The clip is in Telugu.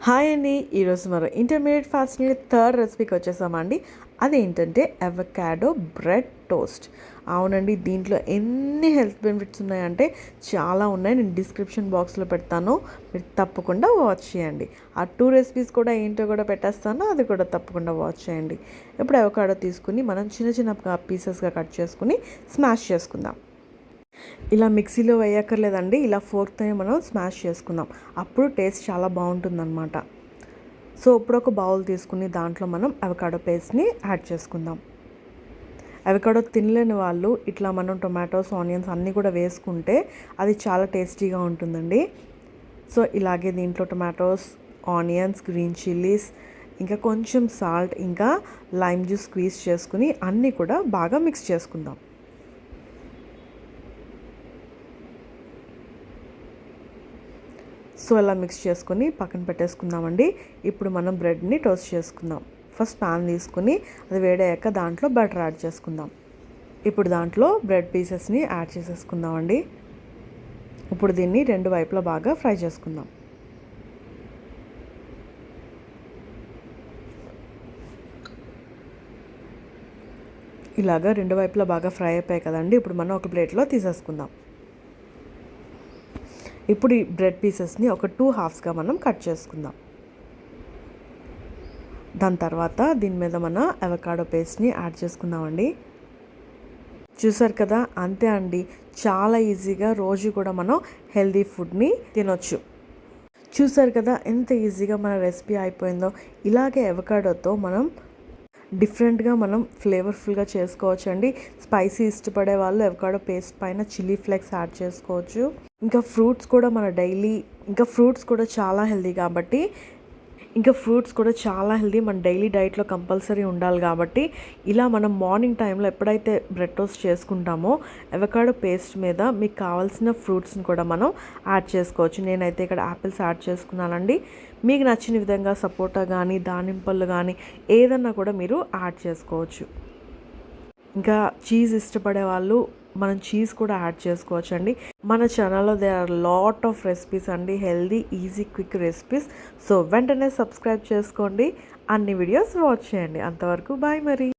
హాయ్ అండి. ఈరోజు మనం ఇంటర్మీడియట్ ఫాస్ట్ని థర్డ్ రెసిపీకి వచ్చేసామండి. అదేంటంటే అవకాడో బ్రెడ్ టోస్ట్. అవునండి, దీంట్లో ఎన్ని హెల్త్ బెనిఫిట్స్ ఉన్నాయంటే చాలా ఉన్నాయి. నేను డిస్క్రిప్షన్ బాక్స్లో పెడతాను, మీరు తప్పకుండా వాచ్ చేయండి. ఆ 2 రెసిపీస్ కూడా ఏంటో కూడా పెట్టేస్తాను, అది కూడా తప్పకుండా వాచ్ చేయండి. ఇప్పుడు అవకాడో తీసుకుని మనం చిన్న చిన్న పీసెస్గా కట్ చేసుకుని స్మాష్ చేసుకుందాం. ఇలా మిక్సీలో వేయక్కర్లేదండి, ఇలా ఫోర్క్తో మనం స్మాష్ చేసుకుందాం, అప్పుడు టేస్ట్ చాలా బాగుంటుందన్నమాట. సో ఇప్పుడు ఒక బౌల్ తీసుకుని దాంట్లో మనం అవకాడో పేస్ట్ని యాడ్ చేసుకుందాం. అవకాడో తినలేని వాళ్ళు ఇట్లా మనం టొమాటోస్, ఆనియన్స్ అన్నీ కూడా వేసుకుంటే అది చాలా టేస్టీగా ఉంటుందండి. సో ఇలాగే దీంట్లో టొమాటోస్, ఆనియన్స్, గ్రీన్ చిల్లీస్, ఇంకా కొంచెం సాల్ట్, ఇంకా లైమ్ జ్యూస్ స్క్వీజ్ చేసుకుని అన్నీ కూడా బాగా మిక్స్ చేసుకుందాం. సో అలా మిక్స్ చేసుకొని పక్కన పెట్టేసుకుందామండి. ఇప్పుడు మనం బ్రెడ్ని టోస్ట్ చేసుకుందాం. ఫస్ట్ పాన్ తీసుకుని అది వేడయ్యాక దాంట్లో బటర్ యాడ్ చేసుకుందాం. ఇప్పుడు దాంట్లో బ్రెడ్ పీసెస్ని యాడ్ చేసేసుకుందామండి. ఇప్పుడు దీన్ని 2 వైపులా బాగా ఫ్రై చేసుకుందాం. ఇలాగా 2 వైపులా బాగా ఫ్రై అయిపోయాయి కదండి. ఇప్పుడు మనం ఒక ప్లేట్లో తీసేసుకుందాం. ఇప్పుడు ఈ బ్రెడ్ పీసెస్ని ఒక 2 హాఫ్స్గా మనం కట్ చేసుకుందాం. దాని తర్వాత దీని మీద మన అవకాడో పేస్ట్ని యాడ్ చేసుకుందామండి. చూసారు కదా, అంతే అండి, చాలా ఈజీగా రోజు కూడా మనం హెల్దీ ఫుడ్ని తినొచ్చు. చూసారు కదా ఎంత ఈజీగా మన రెసిపీ అయిపోయిందో. ఇలాగే అవకాడోతో మనం డిఫరెంట్గా మనం ఫ్లేవర్ఫుల్గా చేసుకోవచ్చు అండి. స్పైసీ ఇష్టపడే వాళ్ళు అవకాడో పేస్ట్ పైన చిల్లీ ఫ్లేక్స్ యాడ్ చేసుకోవచ్చు. ఇంకా ఫ్రూట్స్ కూడా చాలా హెల్దీ కాబట్టి మన డైలీ డైట్లో కంపల్సరీ ఉండాలి కాబట్టి ఇలా మనం మార్నింగ్ టైంలో ఎప్పుడైతే బ్రెడ్ టోస్ట్ చేసుకుంటామో అవకాడో పేస్ట్ మీద మీకు కావాల్సిన ఫ్రూట్స్ని కూడా మనం యాడ్ చేసుకోవచ్చు. నేనైతే ఇక్కడ యాపిల్స్ యాడ్ చేసుకున్నానండి. మీకు నచ్చిన విధంగా సపోటా కానీ, దానిమ్మపళ్ళు కానీ ఏదన్నా కూడా మీరు యాడ్ చేసుకోవచ్చు. ఇంకా చీజ్ ఇష్టపడే వాళ్ళు మనం చీజ్ కూడా యాడ్ చేసుకోవచ్చు అండి. మన ఛానల్లో there are lot of recipes అండి, healthy, easy, quick recipes. So వెంటనే సబ్స్క్రైబ్ చేసుకోండి, అన్ని వీడియోస్ వాచ్ చేయండి. అంతవరకు బాయ్ మరి.